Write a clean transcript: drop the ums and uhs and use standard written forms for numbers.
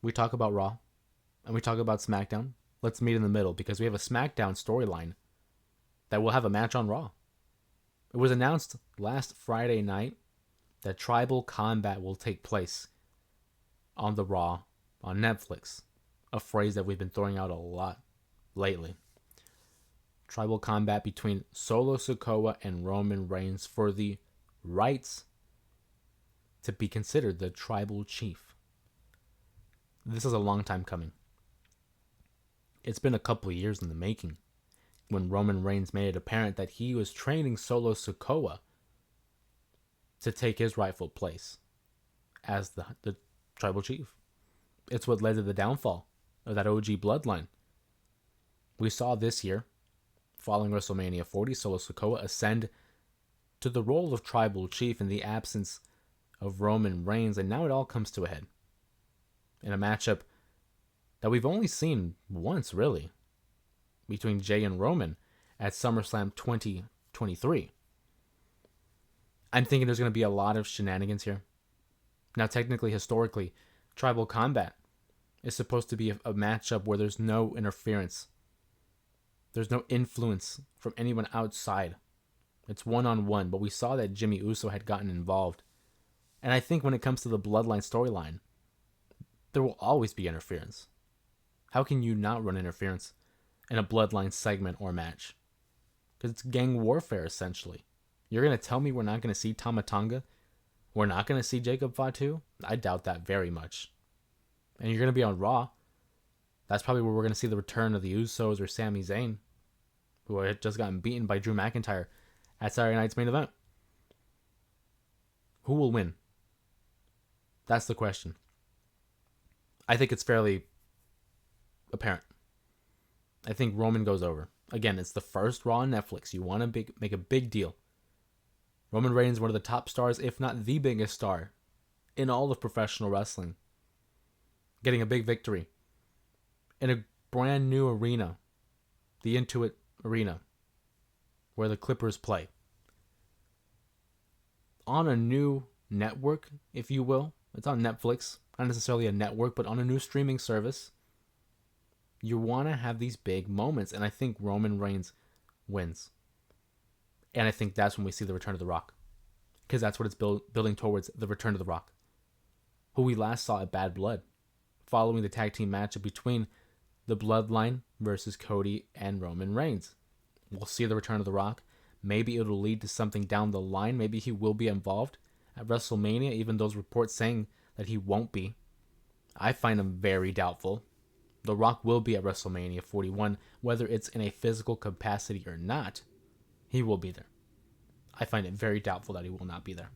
We talk about Raw and we talk about SmackDown. Let's meet in the middle because we have a SmackDown storyline that will have a match on Raw. It was announced last Friday night that Tribal Combat will take place on the Raw on Netflix. A phrase that we've been throwing out a lot lately. Tribal Combat between Solo Sikoa and Roman Reigns for the rights to be considered the tribal chief. This is a long time coming. It's been a couple of years in the making when Roman Reigns made it apparent that he was training Solo Sikoa to take his rightful place as the tribal chief. It's what led to the downfall of that OG bloodline. We saw this year, following WrestleMania 40, Solo Sikoa ascend to the role of tribal chief in the absence of Roman Reigns, and now it all comes to a head in a matchup that we've only seen once, really, between Jay and Roman at SummerSlam 2023. I'm thinking there's going to be a lot of shenanigans here. Now, technically, historically, Tribal Combat is supposed to be a matchup where there's no interference. There's no influence from anyone outside. It's one-on-one, but we saw that Jimmy Uso had gotten involved. And I think when it comes to the Bloodline storyline, there will always be interference. How can you not run interference in a Bloodline segment or match? Because it's gang warfare, essentially. You're going to tell me we're not going to see Tama Tonga? We're not going to see Jacob Fatu? I doubt that very much. And you're going to be on Raw. That's probably where we're going to see the return of the Usos or Sami Zayn, who had just gotten beaten by Drew McIntyre at Saturday night's main event. Who will win? That's the question. I think it's fairly apparent. I think Roman goes over. Again, it's the first Raw on Netflix. You want to make a big deal. Roman Reigns, one of the top stars, if not the biggest star in all of professional wrestling, getting a big victory in a brand new arena, the Intuit Arena, where the Clippers play. On a new network, if you will. It's on Netflix. Not necessarily a network, but on a new streaming service. You want to have these big moments, and I think Roman Reigns wins. And I think that's when we see the return of The Rock. Because that's what it's building towards, the return of The Rock. Who we last saw at Bad Blood, following the tag team matchup between the Bloodline versus Cody and Roman Reigns. We'll see the return of The Rock. Maybe it'll lead to something down the line. Maybe he will be involved at WrestleMania, even those reports saying that he won't be. I find him very doubtful. The Rock will be at WrestleMania 41, whether it's in a physical capacity or not. He will be there. I find it very doubtful that he will not be there.